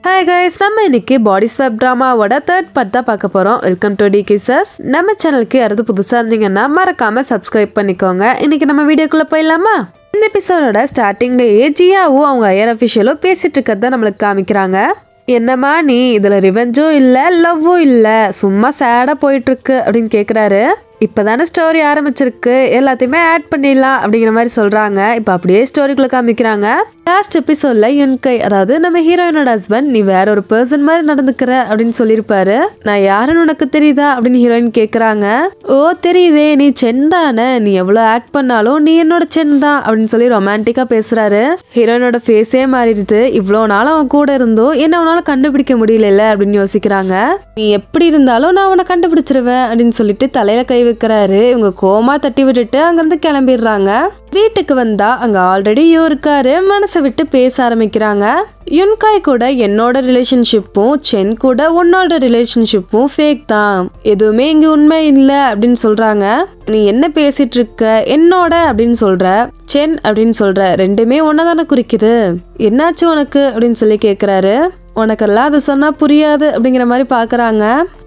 Hi guys, நம்ம இன்னைக்கு பாடி swap டிராமாவோட 3rd part தான் பார்க்க போறோம். வெல்கம் டு டி கிசஸ். நம்ம சேனலுக்கு யாராவது புதுசா இருந்தீங்கன்னா மறக்காம சப்ஸ்கிரைப் பண்ணிக்கோங்க. இன்னைக்கு நம்ம வீடியோக்குள்ள போயிடலாமா? இந்த எபிசோடோட ஸ்டார்டிங்லேயே ஜியாவும் அவங்க ஐயர் அஃபிஷியலும் பேசிட்டு இருக்கிறத நம்மளுக்கு காமிக்கிறாங்க. என்னம்மா நீ இதுல ரிவெஞ்சும் இல்ல லவ்வும் இல்ல, சும்மா சேடா போயிட்டு இருக்கு அப்படின்னு கேக்குறாரு. இப்பதானே ஸ்டோரி ஆரம்பிச்சிருக்கு, எல்லாத்தையுமே ஆட் பண்ணிடலாம் அப்படிங்கிற மாதிரி சொல்றாங்க. இப்ப அப்படியே ஸ்டோரிக்குள்ள காமிக்கிறாங்க. லாஸ்ட் எபிசோட்ல யுன்கை, அதாவது நம்ம ஹீரோயினோட ஹஸ்பண்ட், நீ வேற ஒரு பர்சன் மாதிரி நடந்துக்கிற அப்படின்னு சொல்லியிருப்பாரு. நான் யாருன்னு உனக்கு தெரியுதா அப்படின்னு ஹீரோயின் கேக்குறாங்க. ஓ தெரியுதே, நீ சென் தானே, நீ எவ்வளவு ஆக்ட் பண்ணாலும் நீ என்னோட சென் தான் அப்படின்னு சொல்லி ரொமான்டிக்கா பேசுறாரு. ஹீரோயினோட ஃபேஸே மாறிடுது. இவ்வளவு நாள் அவன் கூட இருந்தோம் என்ன அவனால கண்டுபிடிக்க முடியல அப்படின்னு யோசிக்கிறாங்க. நீ எப்படி இருந்தாலும் நான் அவனை கண்டுபிடிச்சிருவேன் அப்படின்னு சொல்லிட்டு தலையில கை வைக்கிறாரு. இவங்க கோமா தட்டி விட்டுட்டு அங்கிருந்து கிளம்பிடுறாங்க. வீட்டுக்கு வந்தா அங்க ஆல்ரெடி யோ இருக்காரு. மனசை விட்டு பேச ஆரம்பிக்கிறாங்க. யுன்காய் கூட என்னோட ரிலேஷன்ஷிப்பும் சென் கூட உன்னோட ரிலேஷன்ஷிப்பும் ஃபேக் தான், எதுவுமே இங்க உண்மை இல்லை அப்படின்னு சொல்றாங்க. நீ என்ன பேசிட்டு இருக்க, என்னோட அப்படின்னு சொல்ற, சென் அப்படின்னு சொல்ற, ரெண்டுமே ஒன்னதானே குறிக்குது, என்னாச்சு உனக்கு அப்படின்னு சொல்லி கேக்குறாரு. உனக்கெல்லாம் அது சொன்னா புரியாது அப்படிங்கிற மாதிரி பாக்குறாங்க.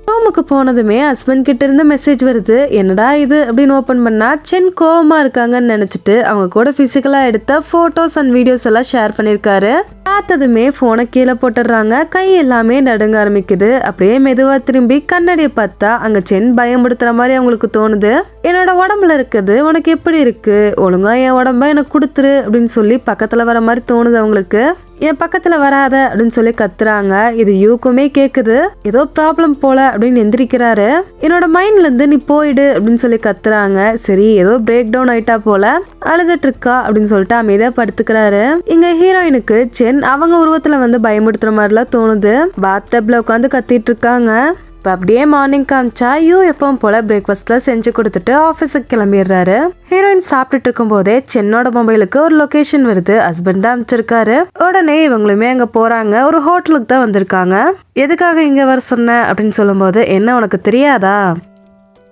ரூமுக்கு போனதுமே ஹஸ்பண்ட் கிட்ட இருந்து மெசேஜ் வருது. என்னடா இது அப்படின்னு ஓபன் பண்ணா சென் கோவமா இருக்காங்கன்னு நினைச்சிட்டு அவங்க கூட பிசிக்கலா எடுத்த போட்டோஸ் அண்ட் வீடியோஸ் எல்லாம் ஷேர் பண்ணிருக்காரு. பார்த்ததுமே போனை கீழே போட்டுடுறாங்க. கை எல்லாமே நடுங்க ஆரம்பிக்குது. அப்படியே மெதுவா திரும்பி கண்ணாடியை பார்த்தா அங்க சென் பயமுடுத்துற மாதிரி அவங்களுக்கு தோணுது. என்னோட உடம்புல இருக்குது உனக்கு எப்படி இருக்கு, ஒழுங்கா என் உடம்ப எனக்கு கொடுத்துரு அப்படின்னு சொல்லி பக்கத்துல வர மாதிரி தோணுது அவங்களுக்கு. என் பக்கத்துல வராத அப்படின்னு சொல்லி கத்துறாங்க. இது யூக்குமே கேக்குது. ஏதோ ப்ராப்ளம் போல அப்படின்னு எந்திரிக்கிறாரு. என்னோட மைண்ட்ல இருந்து நீ போயிடு அப்படின்னு சொல்லி கத்துறாங்க. சரி ஏதோ பிரேக் டவுன் ஆயிட்டா போல, அழுதுட்டு இருக்கா அப்படின்னு சொல்லிட்டு அமைதியா படுத்துக்கிறாரு. இங்க ஹீரோயினுக்கு சென் அவங்க உருவத்துல வந்து பயமுடுத்துற மாதிரிலாம் தோணுது. பாத்டப்ல உட்காந்து கத்திட்டு இருக்காங்க. இப்போ அப்படியே மார்னிங் காமிச்சா யூ எப்பவும் போல பிரேக்ஃபாஸ்ட்ல செஞ்சு கொடுத்துட்டு ஆஃபீஸுக்கு கிளம்பிடுறாரு. ஹீரோயின் சாப்பிட்டுட்டு இருக்கும் போதே சென்னோட மொபைலுக்கு ஒரு லொகேஷன் வருது. ஹஸ்பண்ட் தான் அமைச்சிருக்காரு. உடனே இவங்களுமே அங்க போறாங்க. ஒரு ஹோட்டலுக்கு தான் வந்திருக்காங்க. எதுக்காக இங்க வர சொன்ன அப்படின்னு சொல்லும் போது, என்ன உனக்கு தெரியாதா,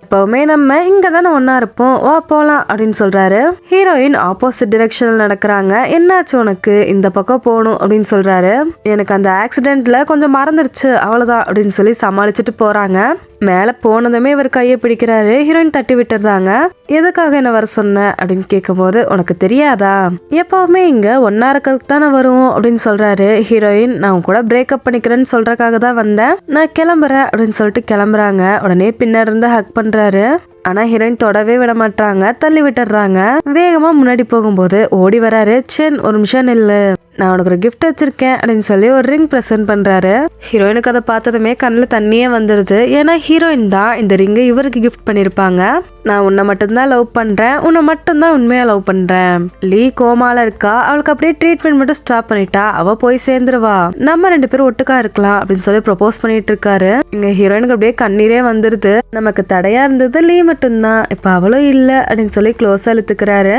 எப்பவுமே நம்ம இங்க தானே ஒன்னா இருப்போம், வா போலாம் அப்படின்னு சொல்றாரு. ஹீரோயின் ஆப்போசிட் டிரெக்ஷன்ல நடக்கிறாங்க. என்னாச்சு உனக்கு, இந்த பக்கம் போகணும் அப்படின்னு சொல்றாரு. எனக்கு அந்த ஆக்சிடென்ட்ல கொஞ்சம் மறந்துருச்சு அவ்வளவுதான் அப்படின்னு சொல்லி சமாளிச்சுட்டு போறாங்க. மேல போனதுமே இவர் கையை பிடிக்கிறாரு. ஹீரோயின் தட்டி விட்டுறாங்க. எதுக்காக என்ன வர சொன்ன அப்படின்னு கேட்கும் போது, உனக்கு தெரியாதா, எப்பவுமே இங்க ஒன்னா இருக்கிறதுக்கு தானே வருவோம் அப்படின்னு சொல்றாரு. ஹீரோயின், நான் கூட பிரேக்கப் பண்ணிக்கிறேன்னு சொல்றதுக்காக தான் வந்தேன், நான் கிளம்புறேன் அப்படின்னு சொல்லிட்டு கிளம்புறாங்க. உடனே பின்ன இருந்து ஹக் பண்றாரு. ஆனா ஹீரோயின் தொடவே விட மாட்டாங்க, தள்ளி விட்டுறாங்க. வேகமா முன்னாடி போகும்போது ஓடி வராரு. சென் ஒரு நிமிஷம் நில்லு, நான் உனக்கு ஒரு கிஃப்ட் வச்சிருக்கேன் அப்படின்னு சொல்லி ஒரு ரிங் பிரசன்ட் பண்றாரு. ஹீரோயினுக்கு அதை பார்த்ததுமே கண்ணுல தண்ணியே வந்துருது. ஏன்னா ஹீரோயின் தான் இந்த ரிங்கை இவருக்கு கிஃப்ட் பண்ணிருப்பாங்க. நான் உன்னை மட்டும்தான் லவ் பண்றேன், உன்னை மட்டும்தான் உண்மையா லவ் பண்றேன். லீ கோமால இருக்கா, அவளுக்கு அப்படியே ட்ரீட்மெண்ட் மட்டும் ஸ்டாப் பண்ணிட்டா அவ போய் சேர்ந்துருவா, நம்ம 2 பேரும் ஒட்டுக்கா இருக்கலாம் அப்படின்னு சொல்லி ப்ரொபோஸ் பண்ணிட்டு இருக்காரு. இங்க ஹீரோயினுக்கு அப்படியே கண்ணீரே வந்துருது. நமக்கு தடையா இருந்தது லீ மட்டும்தான், இப்ப அவளும் இல்ல அப்படின்னு சொல்லி க்ளோஸா இழுத்துக்கிறாரு.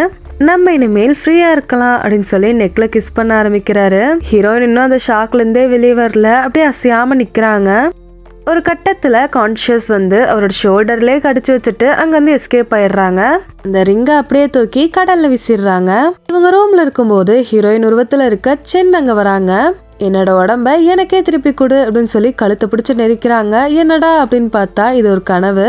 நம்ம இனிமேல் ஃப்ரீயா இருக்கலாம் அப்படின்னு சொல்லி நெக்ல கிஸ் பண்ண ஆரம்பிக்கிறாரு. ஹீரோயின் இன்னும் அந்த ஷாக்ல இருந்தே வெளியே வரல, அப்படியே அசையாம நிக்கிறாங்க. ஒரு கட்டத்துல கான்ஷியஸ் வந்து அவரோட ஷோல்டர்லயே கடிச்சு வச்சுட்டு அங்க வந்து எஸ்கேப் ஆயிடுறாங்க. அந்த ரிங்க அப்படியே தூக்கி கடல்ல விசிடுறாங்க. இவங்க ரூம்ல இருக்கும்போது ஹீரோயின் உருவத்துல இருக்க சென் அங்க வராங்க. என்னோட உடம்ப எனக்கே திருப்பி கொடு அப்படின்னு சொல்லி கழுத்தை பிடிச்சு நெரிக்கிறாங்க. என்னடா அப்படின்னு பார்த்தா இது ஒரு கனவு.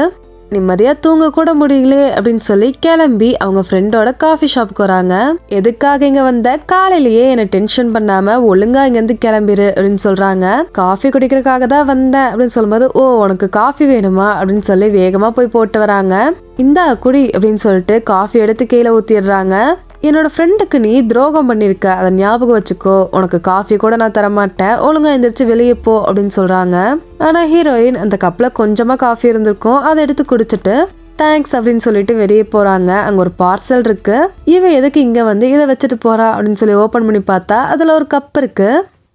நிம்மதியா தூங்க கூட முடியல அப்படின்னு சொல்லி கிளம்பி அவங்க ஃப்ரெண்டோட காஃபி ஷாப்புக்கு வராங்க. எதுக்காக இங்க வந்த, காலையிலேயே என்ன டென்ஷன் பண்ணாம ஒழுங்கா இங்க இருந்து கிளம்பிரு அப்படின்னு சொல்றாங்க. காஃபி குடிக்கிறதுக்காக தான் வந்தேன் அப்படின்னு சொல்லும்போது, ஓ உனக்கு காஃபி வேணுமா அப்படின்னு சொல்லி வேகமா போய் போட்டு வராங்க. இந்தா குடி அப்படின்னு சொல்லிட்டு காஃபி எடுத்து கீழே ஊத்திடுறாங்க. என்னோட ஃப்ரெண்டுக்கு நீ துரோகம் பண்ணிருக்க, அதை ஞாபகம் வச்சுக்கோ, உனக்கு காஃபி கூட நான் தரமாட்டேன், ஒழுங்கா எந்திரிச்சு வெளியே போ அப்படின்னு சொல்றாங்க. ஆனா ஹீரோயின் அந்த கப்ல கொஞ்சமா காஃபி இருந்திருக்கும், அதை எடுத்து குடிச்சிட்டு தேங்க்ஸ் அப்படின்னு சொல்லிட்டு வெளியே போறாங்க. அங்க ஒரு பார்சல் இருக்கு. இவ எதுக்கு இங்க வந்து இதை வச்சுட்டு போறா அப்படின்னு சொல்லி ஓபன் பண்ணி பார்த்தா அதுல ஒரு கப் இருக்கு.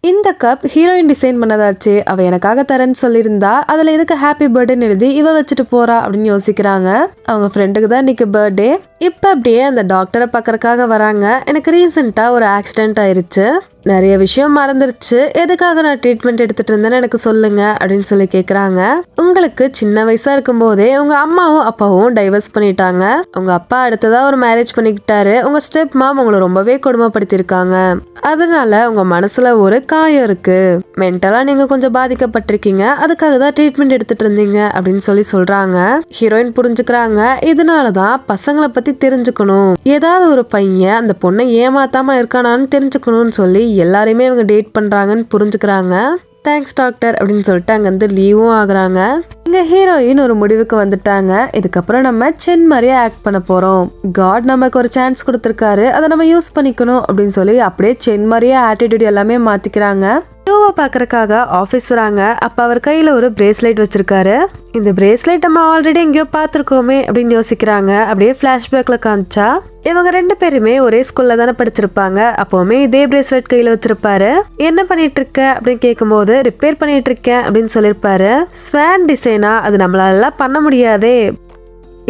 இந்த கப் ஹீரோயின் டிசைன் பண்ணதாச்சு, அவ எனக்காக தரேன்னு சொல்லியிருந்தா, அதுல எதுக்கு ஹாப்பி பர்த்டேன்னு எழுதி இவ வச்சுட்டு போறா அப்படின்னு யோசிக்கிறாங்க. அவங்க ஃப்ரெண்டுக்கு தான் இன்னைக்கு பர்த்டே. இப்ப அப்படியே அந்த டாக்டரை பாக்கறதுக்காக வராங்க. எனக்கு ரீசெண்டா ஒரு ஆக்சிடென்ட் ஆயிருச்சு, நிறைய விஷயம் மறந்துருச்சு, எதுக்காக நான் ட்ரீட்மெண்ட் எடுத்துட்டு இருந்தேன்னு எனக்கு சொல்லுங்க அப்படின்னு சொல்லி கேக்குறாங்க. உங்களுக்கு சின்ன வயசா இருக்கும் போதே உங்க அம்மாவும் அப்பாவும் டைவர்ஸ் பண்ணிட்டாங்க. உங்க அப்பா அடுத்ததா ஒரு மேரேஜ் பண்ணிக்கிட்டாரு. உங்க ஸ்டெப் மாம் உங்களை ரொம்பவே கொடுமைப்படுத்திருக்காங்க. அதனால உங்க மனசுல ஒரு காயம் இருக்கு. மென்டலா நீங்க கொஞ்சம் பாதிக்கப்பட்டிருக்கீங்க. அதுக்காக தான் ட்ரீட்மெண்ட் எடுத்துட்டு இருந்தீங்க அப்படின்னு சொல்லி சொல்றாங்க. ஹீரோயின் புரிஞ்சுக்கிறாங்க. இதனாலதான் பசங்களை பத்தி தெரிஞ்சுக்கணும், ஏதாவது ஒரு பையன் அந்த பொண்ணை ஏமாத்தாம இருக்கானான்னு தெரிஞ்சுக்கணும்னு சொல்லி எல்லாரையுமே அவங்க டேட் பண்றாங்கன்னு புரிஞ்சுக்கிறாங்க. தேங்க்ஸ் டாக்டர் அப்படின்னு சொல்லிட்டு அங்கேருந்து லீவும் ஆகுறாங்க. இங்க ஹீரோயின் ஒரு முடிவுக்கு வந்துட்டாங்க. இதுக்கப்புறம் நம்ம சென் மாதிரியே ஆக்ட் பண்ண போறோம். காட் நமக்கு ஒரு சான்ஸ் கொடுத்துருக்காரு, அதை நம்ம யூஸ் பண்ணிக்கணும் அப்படின்னு சொல்லி அப்படியே சென் மாதிரியே ஆட்டிடியூட் எல்லாமே மாத்திக்கிறாங்க. யூவை பாக்குறதுக்காக ஆபீஸ் வராங்க. அப்ப அவர் கையில ஒரு பிரேஸ்லெட் வச்சிருக்காரு. இந்த பிரேஸ்லெட் நம்ம ஆல்ரெடி எங்கேயோ பாத்துருக்கோமே அப்படின்னு யோசிக்கிறாங்க. அப்படியே பிளாஷ்பேக்ல காமிச்சா இவங்க 2 பேருமே ஒரே ஸ்கூல்ல தானே படிச்சிருப்பாங்க. அப்பவுமே இதே பிரேஸ்லெட் கையில வச்சிருப்பாரு. என்ன பண்ணிட்டு இருக்க அப்படின்னு கேட்கும் போது ரிப்பேர் பண்ணிட்டு இருக்கேன் அப்படின்னு சொல்லிருப்பாரு. ஸ்வான் டிசைனா அது நம்மளால பண்ண முடியாதே,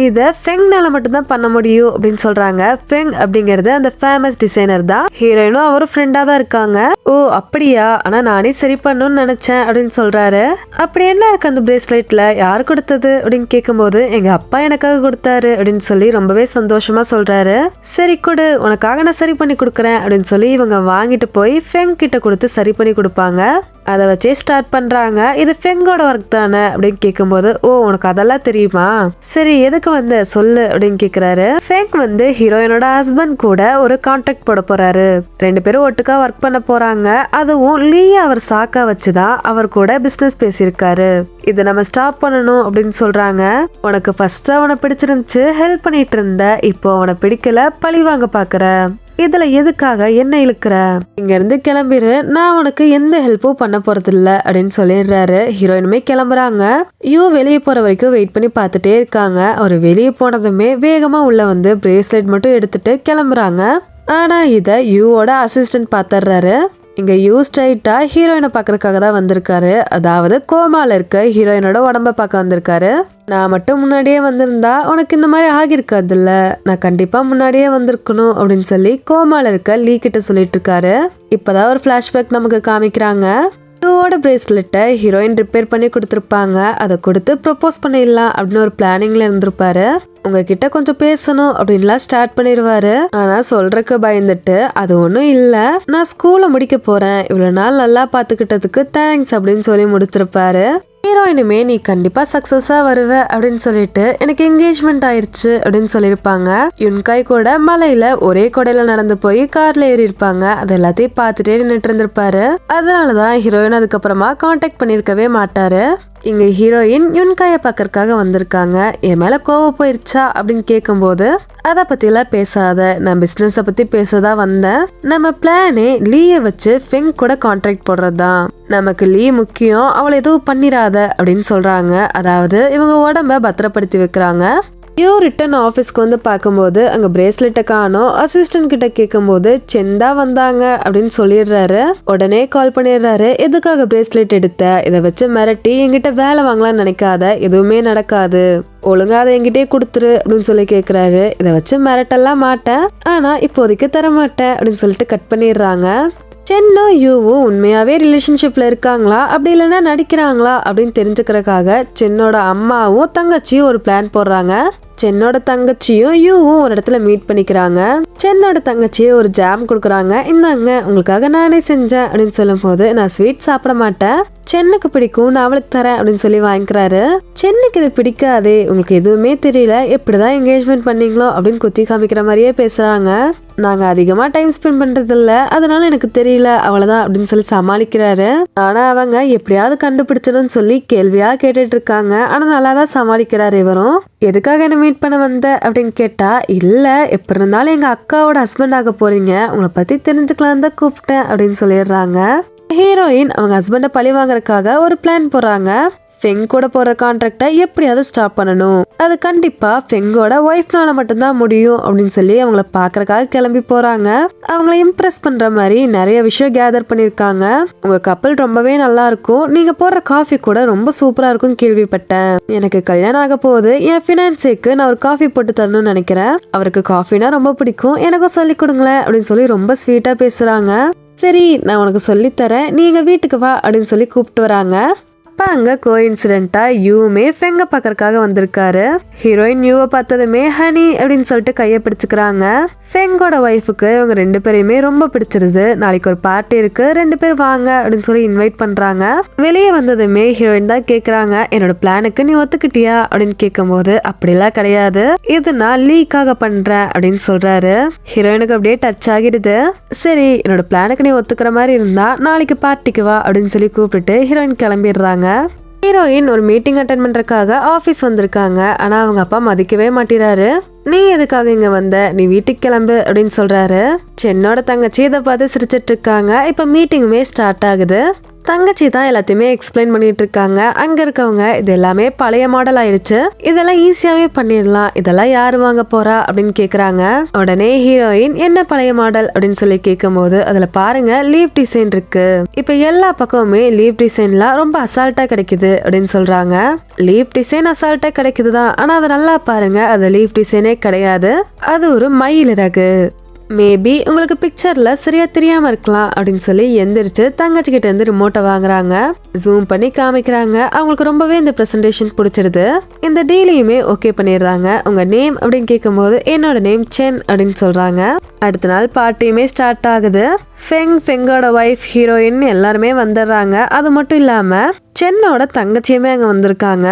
இதை ஃபெங்னால மட்டும்தான் பண்ண முடியும் அப்படின்னு சொல்றாங்க. ஃபெங் அப்படிங்கறது அந்த ஃபேமஸ் டிசைனர் தான். ஹீரோயினும் அவரும் ஃப்ரெண்டா தான் இருக்காங்க. ஓ அப்படியா, ஆனா நானே சரி பண்ணணும்னு நினைச்சேன் அப்படின்னு சொல்றாரு. அப்படி என்ன இருக்கு அந்த பிரேஸ்லெட்ல, யாரு கொடுத்தது அப்படின்னு கேட்கும்போது எங்க அப்பா எனக்காக கொடுத்தாரு அப்படின்னு சொல்லி ரொம்பவே சந்தோஷமா சொல்றாரு. சரி கொடு, உனக்காக நான் சரி பண்ணி கொடுக்குறேன் அப்படின்னு சொல்லி இவங்க வாங்கிட்டு போய் ஃபெங் கிட்ட கொடுத்து சரி பண்ணி கொடுப்பாங்க. அதை வச்சே ஸ்டார்ட் பண்றாங்க. இது ஃபெங்கோட ஒர்க் தானே அப்படின்னு கேட்கும்போது ஓ உனக்கு அதெல்லாம் தெரியுமா, சரி எதுக்கு வந்து சொல்லு அப்படின்னு கேக்குறாரு. ஃபெங் வந்து ஹீரோயினோட ஹஸ்பண்ட் கூட ஒரு கான்ட்ராக்ட் போட போறாரு. 2 பேரும் ஒட்டுக்கா ஒர்க் பண்ண போறாங்க. அதுவும் லீ அவர் சாக்கா வச்சுதான் அவர் கூட பிசினஸ் பேசியிருக்காரு. இதை நம்ம ஸ்டாப் பண்ணணும் அப்படின்னு சொல்றாங்க. உனக்கு ஃபர்ஸ்ட் அவனை பிடிச்சிருந்துச்சு, ஹெல்ப் பண்ணிட்டு இருந்த, இப்போ அவனை பிடிக்கல, பழி வாங்க பாக்குற, இதுல எதுக்காக என்ன இழுக்கிற, இங்க இருந்து கிளம்பிரு, நான் உனக்கு எந்த ஹெல்ப்பும் பண்ண போறது இல்ல அப்படின்னு சொல்லிடுறாரு. ஹீரோயினுமே கிளம்புறாங்க. யூ வெளியே போற வரைக்கும் வெயிட் பண்ணி பார்த்துட்டே இருக்காங்க. அவர் வெளியே போனதுமே வேகமா உள்ள வந்து பிரேஸ்லெட் மட்டும் எடுத்துட்டு கிளம்புறாங்க. ஆனா இத யூவோட அசிஸ்டன்ட் பாத்துறாரு. இங்க யூ ஸ்ட்ரைட்டா ஹீரோயினை பாக்குறதுக்காக தான் வந்திருக்காரு. அதாவது கோமால இருக்க ஹீரோயினோட உடம்ப பார்க்க வந்திருக்காரு. நான் மட்டும் முன்னாடியே வந்திருந்தா உனக்கு இந்த மாதிரி ஆகிருக்காது இல்ல, நான் கண்டிப்பா முன்னாடியே வந்திருக்கணும் அப்படின்னு சொல்லி கோமால இருக்க லீ கிட்ட சொல்லிட்டு இருக்காரு. இப்பதான் ஒரு பிளாஷ்பேக் நமக்கு காமிக்கிறாங்க. யூவோட பிரேஸ்லெட்டை ஹீரோயின் ரிப்பேர் பண்ணி கொடுத்துருப்பாங்க. அதை கொடுத்து ப்ரொபோஸ் பண்ணிடலாம் அப்படின்னு ஒரு பிளானிங்ல இருந்திருப்பாரு. உங்ககிட்ட கொஞ்சம் பேசணும் அப்படின்லாம் ஸ்டார்ட் பண்ணிடுவாரு. ஆனா சொல்றதுக்கு பயந்துட்டு அது ஒன்றும் இல்லை, நான் ஸ்கூலை முடிக்க போறேன், இவ்வளவு நாள் நல்லா பாத்துக்கிட்டதுக்கு தேங்க்ஸ் அப்படின்னு சொல்லி முடிச்சிருப்பாரு. ஹீரோயினுமே நீ கண்டிப்பா சக்சஸா வருவ அப்படின்னு சொல்லிட்டு எனக்கு என்கேஜ்மெண்ட் ஆயிருச்சு அப்படின்னு சொல்லியிருப்பாங்க. யுன்காய் கூட மலையில ஒரே கொடையில நடந்து போய் கார்ல ஏறி இருப்பாங்க. அது எல்லாத்தையும் பார்த்துட்டே நின்றுட்டு இருந்திருப்பாரு. அதனாலதான் ஹீரோயின் அதுக்கப்புறமா கான்டாக்ட் பண்ணிருக்கவே மாட்டாரு. இங்க ஹீரோயின் யுன்காய பாக்கறதுக்காக வந்திருக்காங்க. என் மேல கோவம் போயிருச்சா அப்படின்னு கேட்கும்போது அதை பத்தி எல்லாம் பேசாத, நான் பிசினஸ பத்தி பேசதான் வந்தேன். நம்ம பிளானே லீய வச்சு ஃபெங் கூட கான்ட்ராக்ட் போடுறதுதான். நமக்கு லீ முக்கியம், அவளை எதுவும் பண்ணிராத அப்படின்னு சொல்றாங்க. அதாவது இவங்க உடம்ப பத்திரப்படுத்தி வைக்கிறாங்க. யூ ரிட்டன் ஆஃபீஸ்க்கு வந்து பார்க்கும்போது அங்கே பிரேஸ்லெட்டை காணோம். அசிஸ்டன்ட் கிட்ட கேட்கும்போது செந்தா வந்தாங்க அப்படின்னு சொல்லிடுறாரு. உடனே கால் பண்ணிடுறாரு. எதுக்காக பிரேஸ்லெட் எடுத்த, இதை வச்சு மிரட்டி என்கிட்ட வேலை வாங்கலாம்னு நினைக்காத, எதுவுமே நடக்காது, ஒழுங்கா அதை என்கிட்டே கொடுத்துரு அப்படின்னு சொல்லி கேட்குறாரு. இதை வச்சு மிரட்டெல்லாம் மாட்டேன், ஆனா இப்போதைக்கு தர மாட்டேன் அப்படின்னு சொல்லிட்டு கட் பண்ணிடுறாங்க. சென்னும் யூவும் உண்மையாவே ரிலேஷன்ஷிப்ல இருக்காங்களா அப்படி இல்லைன்னா நடிக்கிறாங்களா அப்படின்னு தெரிஞ்சுக்கிறதுக்காக சென்னோட அம்மாவும் தங்கச்சியும் ஒரு பிளான் போடுறாங்க. சென்னோட தங்கச்சியும் யூவும் ஒரு இடத்துல மீட் பண்ணிக்கிறாங்க. சென்னோட தங்கச்சியை ஒரு ஜாம் கொடுக்குறாங்க. இந்தாங்க உங்களுக்காக நானே செஞ்சேன் அப்படின்னு சொல்லும் போது நான் ஸ்வீட் சாப்பிட மாட்டேன், சென்னுக்கு பிடிக்கும், நான் அவளுக்கு தரேன் அப்படின்னு சொல்லி வாங்கிக்கிறாரு. சென்னுக்கு இது பிடிக்காதே, உங்களுக்கு எதுவுமே தெரியல, எப்படிதான் என்கேஜ்மெண்ட் பண்ணீங்களோ அப்படின்னு குத்தி காமிக்கிற மாதிரியே பேசுறாங்க. நாங்க அதிகமா டைம் ஸ்பெண்ட் பண்றது இல்ல, அதனால எனக்கு தெரியல அவ்வளவுதான் அப்படின்னு சொல்லி சமாளிக்கிறாரு. ஆனா அவங்க எப்படியாவது கண்டுபிடிச்சிடும் சொல்லி கேள்வியா கேட்டுட்டு இருக்காங்க. ஆனா நல்லாதான் சமாளிக்கிறாரு இவரும். எதுக்காக என்ன மீட் பண்ண வந்த அப்படின்னு கேட்டா, இல்ல எப்படி இருந்தாலும் எங்க அக்காவோட ஹஸ்பண்ட் ஆக போறீங்க, உங்களை பத்தி தெரிஞ்சுக்கலாம் தான் கூப்பிட்டேன் அப்படின்னு சொல்லிடுறாங்க. ஹீரோயின் அவங்க ஹஸ்பண்ட பழி வாங்குறதுக்காக ஒரு பிளான் போடுறாங்க. ஃபெங் கூட போற கான்ட்ராக்டை எப்படியாவது ஸ்டாப் பண்ணணும், அது கண்டிப்பா ஃபெங்கோட ஒய்ஃப்னால மட்டும்தான் முடியும் அப்படின்னு சொல்லி அவங்கள பாக்குறதுக்காக கிளம்பி போறாங்க. அவங்கள இம்ப்ரெஸ் பண்ற மாதிரி நிறைய விஷயம் கேதர் பண்ணிருக்காங்க. உங்க கப்பல் ரொம்பவே நல்லா இருக்கும், நீங்க போடுற காஃபி கூட ரொம்ப சூப்பரா இருக்கும்னு கேள்விப்பட்டேன், எனக்கு கல்யாணம் ஆக போகுது, என் ஃபினான்ஸேக்கு நான் ஒரு காஃபி போட்டு தரணும்னு நினைக்கிறேன், அவருக்கு காஃபினா ரொம்ப பிடிக்கும், எனக்கும் சொல்லி கொடுங்களேன் அப்படின்னு சொல்லி ரொம்ப ஸ்வீட்டா பேசுறாங்க. சரி நான் உனக்கு சொல்லித்தரேன், நீ எங்க வீட்டுக்கு வா அப்படின்னு சொல்லி கூப்பிட்டு வராங்க. அப்ப அங்க கோஇன்சிடென்ட்டா யூமே ஃபெங்க பாக்கறதுக்காக வந்திருக்காரு. ஹீரோயின் யூவை பார்த்ததுமே ஹனி அப்படின்னு சொல்லிட்டு கையை பிடிச்சுக்கிறாங்க. ஃபெங்கோட ஒய்ஃபுக்கு இவங்க 2 பேரையுமே ரொம்ப பிடிச்சிருது. நாளைக்கு ஒரு பார்ட்டி இருக்கு, 2 பேர் வாங்க அப்படின்னு சொல்லி இன்வைட் பண்றாங்க. வெளியே வந்ததுமே ஹீரோயின் தான் கேக்குறாங்க, என்னோட பிளானுக்கு நீ ஒத்துக்கிட்டியா அப்படின்னு கேட்கும்போது அப்படிலாம் கிடையாது, இது நான் லீக்காக பண்றேன் அப்படின்னு சொல்றாரு. ஹீரோயினுக்கு அப்படியே டச் ஆகிடுது. சரி என்னோட பிளானுக்கு நீ ஒத்துக்கிற மாதிரி இருந்தா நாளைக்கு பார்ட்டிக்கு வா அப்படின்னு சொல்லி கூப்பிட்டு ஹீரோயின் கிளம்பிடுறாங்க. ஹீரோயின் ஒரு மீட்டிங் அட்டென்ட் பண்றதுக்காக ஆபீஸ் வந்திருக்காங்க. ஆனா அவங்க அப்பா மதிக்கவே மாட்டேறாரு. நீ எதுக்காக இங்க வந்த, நீ வீட்டுக்கு கிளம்பு அப்படின்னு சொல்றாரு. சென்னோட தங்கச்சி இதை பார்த்து சிரிச்சிட்டு இருக்காங்க. இப்ப மீட்டிங்குமே ஸ்டார்ட் ஆகுது. தங்கச்சி தான் எல்லாத்தையுமே எக்ஸ்பிளைன் பண்ணிட்டு இருக்காங்க. அங்க இருக்கவங்க இது எல்லாமே பழைய மாடல் ஆயிடுச்சு, இதெல்லாம் ஈஸியாவே பண்ணிடலாம், இதெல்லாம் யாரு வாங்க போறா அப்படின்னு கேக்குறாங்க. உடனே ஹீரோயின் என்ன பழைய மாடல் அப்படின்னு சொல்லி கேட்கும் போது அதுல பாருங்க லீவ் டிசைன் இருக்கு, இப்ப எல்லா பக்கமுமே லீவ் டிசைன்லாம் ரொம்ப அசால்ட்டா கிடைக்குது அப்படின்னு சொல்றாங்க. லீவ் டிசைன் அசால்ட்டா கிடைக்குதுதான், ஆனா அதை நல்லா பாருங்க, அது லீவ் டிசைனே கிடையாது, அது ஒரு மயில் இறகு. மேபி உங்களுக்கு பிக்சர்ல சரியா தெரியாம இருக்கலாம் அப்படின்னு சொல்லி எந்திரிச்சு தங்கச்சி கிட்ட இருந்து ரிமோட்டை வாங்குறாங்க. ஜூம் பண்ணி காமிக்கிறாங்க. அவங்களுக்கு ரொம்பவே இந்த பிரசன்டேஷன் பிடிச்சிருது. இந்த டீலையுமே ஓகே பண்ணிடுறாங்க. உங்க நேம் அப்படின்னு கேட்கும் போது என்னோட நேம் சென் அப்படின்னு சொல்றாங்க. அடுத்த நாள் பார்ட்டியுமே ஸ்டார்ட் ஆகுது. ஃபெங்கோட ஒய்ஃப் ஹீரோயின் எல்லாருமே வந்துடுறாங்க. அது மட்டும் இல்லாம சென்னோட தங்கச்சியுமே அங்க வந்திருக்காங்க.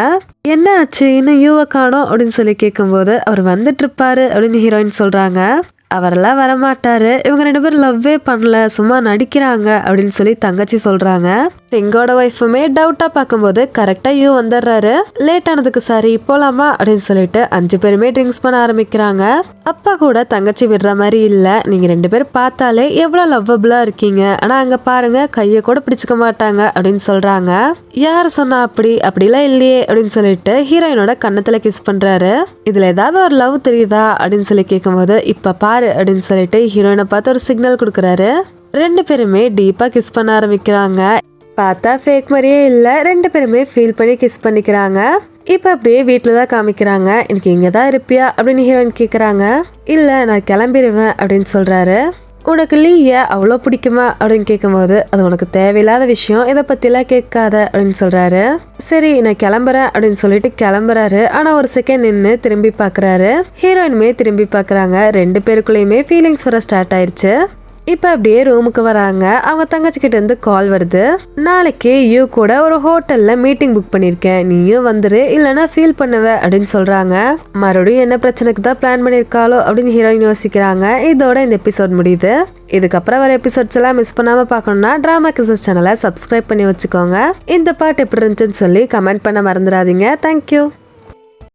என்ன ஆச்சு இன்னும் யூவை காணோம் அப்படின்னு சொல்லி கேட்கும்போது அவர் வந்துட்டு இருப்பாரு அப்படின்னு ஹீரோயின் சொல்றாங்க. அவரெல்லாம் வரமாட்டாரு, இவங்க 2 பேரும் லவ்வே பண்ணல, சும்மா நடிக்கிறாங்க அப்படின்னு சொல்லி தங்கச்சி சொல்றாங்க. எங்கோட ஒய்ஃபுமே டவுட்டா பார்க்கும்போது கரெக்டா யூ வந்துடுறாரு. லேட் ஆனதுக்கு சாரி போலாமா அப்படின்னு சொல்லிட்டு 5 பேருமே ட்ரிங்க்ஸ் பண்ண ஆரம்பிக்கிறாங்க. அப்பா கூட தங்கச்சி விடுற மாதிரி இல்ல, நீங்க 2 பேரும் பார்த்தாலே எவ்வளவு லவ்வபிளா இருக்கீங்க, ஆனா அங்க பாருங்க கைய கூட பிடிச்சுக்க மாட்டாங்க அப்படின்னு சொல்றாங்க. யாரு சொன்னா அப்படிலாம் இல்லையே அப்படின்னு சொல்லிட்டு ஹீரோயினோட கன்னத்துல கிஸ் பண்றாரு. இதுல ஏதாவது ஒரு லவ் தெரியுதா அப்படின்னு சொல்லி கேட்கும்போது இப்ப பாரு அப்படின்னு சொல்லிட்டு ஹீரோயினை பார்த்து ஒரு சிக்னல் கொடுக்குறாரு. 2 பேருமே டீப்பா கிஸ் பண்ண ஆரம்பிக்கிறாங்க. பார்த்தா ஃபேக் மாதிரியே இல்ல, 2 பேருமே ஃபீல் பண்ணி கிஸ் பண்ணிக்கிறாங்க. இப்ப அப்படியே வீட்டுல தான் காமிக்கிறாங்க. எனக்கு இங்கதான் இருப்பியா அப்படின்னு ஹீரோயின் கேக்குறாங்க. இல்ல நான் கிளம்பிடுவேன் அப்படின்னு சொல்றாரு. உனக்கு லீய அவ்வளோ பிடிக்குமா அப்படின்னு கேட்கும்போது அது உனக்கு தேவையில்லாத விஷயம், இதை பத்திலாம் கேட்காத அப்படின்னு சொல்றாரு. சரி நான் கிளம்புறேன் அப்படின்னு சொல்லிட்டு கிளம்புறாரு. ஆனா ஒரு செகண்ட் நின்று திரும்பி பாக்குறாரு. ஹீரோயினுமே திரும்பி பாக்குறாங்க. 2 பேருக்குள்ளயுமே ஃபீலிங்ஸ் வர ஸ்டார்ட் ஆயிடுச்சு. இப்ப அப்படியே ரூமுக்கு வராங்க. அவங்க தங்கச்சி கிட்ட இருந்து கால் வருது. நாளைக்கு யூ கூட ஒரு ஹோட்டல்ல மீட்டிங் புக் பண்ணிருக்கேன், நீயும் வந்துரு, இல்லனா ஃபீல் பண்ணுவ அப்படின்னு சொல்றாங்க. மறுபடியும் என்ன பிரச்சனைக்கு தான் பிளான் பண்ணிருக்காளோ அப்படின்னு ஹீரோயின் யோசிக்கிறாங்க. இதோட இந்த எபிசோட் முடியுது. இதுக்கப்புறம் வர எபிசோட்ஸ் எல்லாம் மிஸ் பண்ணாம பார்க்கணும்னா டிராமா கிசஸ் சேனலை சப்ஸ்கிரைப் பண்ணி வச்சுக்கோங்க. இந்த பாட்டு எப்படி இருந்துச்சுன்னு சொல்லி கமெண்ட் பண்ண மறந்துடாதீங்க. தேங்க்யூ.